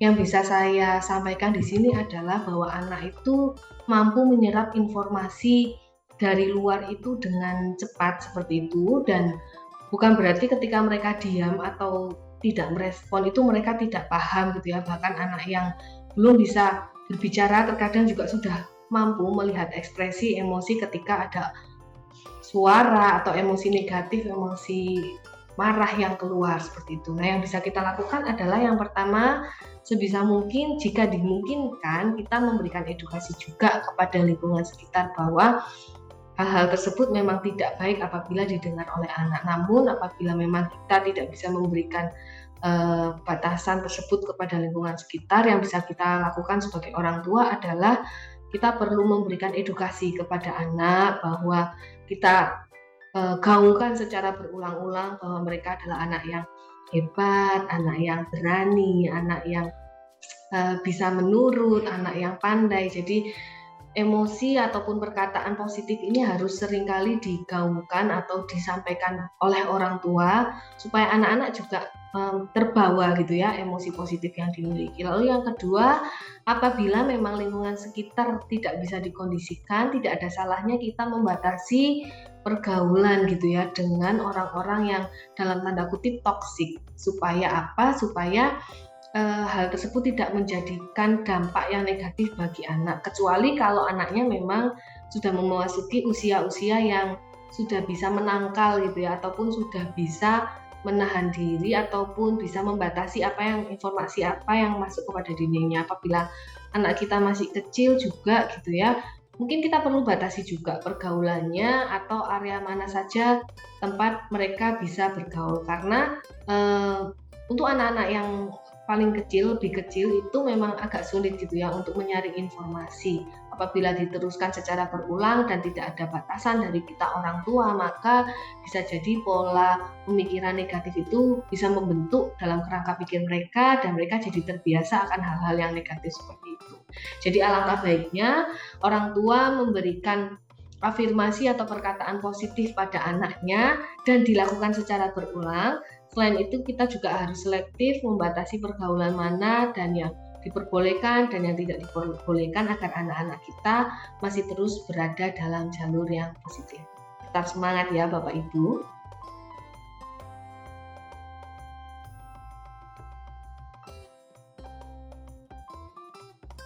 yang bisa saya sampaikan di sini adalah bahwa anak itu mampu menyerap informasi dari luar itu dengan cepat seperti itu, dan bukan berarti ketika mereka diam atau tidak merespon itu mereka tidak paham gitu ya. Bahkan anak yang belum bisa berbicara terkadang juga sudah mampu melihat ekspresi emosi ketika ada suara atau emosi negatif, emosi marah yang keluar seperti itu. Nah, yang bisa kita lakukan adalah yang pertama, sebisa mungkin jika dimungkinkan kita memberikan edukasi juga kepada lingkungan sekitar bahwa hal-hal tersebut memang tidak baik apabila didengar oleh anak. Namun apabila memang kita tidak bisa memberikan batasan tersebut kepada lingkungan sekitar, yang bisa kita lakukan sebagai orang tua adalah kita perlu memberikan edukasi kepada anak bahwa kita gaungkan secara berulang-ulang bahwa mereka adalah anak yang hebat, anak yang berani, anak yang bisa menurut, anak yang pandai. Jadi emosi ataupun perkataan positif ini harus seringkali digaungkan atau disampaikan oleh orang tua supaya anak-anak juga terbawa gitu ya emosi positif yang dimiliki. Lalu yang kedua, apabila memang lingkungan sekitar tidak bisa dikondisikan, tidak ada salahnya kita membatasi pergaulan gitu ya dengan orang-orang yang dalam tanda kutip toksik. Supaya apa? Supaya hal tersebut tidak menjadikan dampak yang negatif bagi anak, kecuali kalau anaknya memang sudah memasuki usia-usia yang sudah bisa menangkal gitu ya, ataupun sudah bisa menahan diri ataupun bisa membatasi informasi apa yang masuk kepada dirinya. Apabila anak kita masih kecil juga gitu ya, mungkin kita perlu batasi juga pergaulannya atau area mana saja tempat mereka bisa bergaul, karena untuk anak-anak yang paling kecil, lebih kecil itu memang agak sulit gitu ya untuk menyaring informasi. Apabila diteruskan secara berulang dan tidak ada batasan dari kita orang tua, maka bisa jadi pola pemikiran negatif itu bisa membentuk dalam kerangka pikir mereka dan mereka jadi terbiasa akan hal-hal yang negatif seperti itu. Jadi alangkah baiknya orang tua memberikan afirmasi atau perkataan positif pada anaknya dan dilakukan secara berulang. Selain itu kita juga harus selektif membatasi pergaulan mana dan yang diperbolehkan dan yang tidak diperbolehkan agar anak-anak kita masih terus berada dalam jalur yang positif. Tetap semangat ya Bapak Ibu.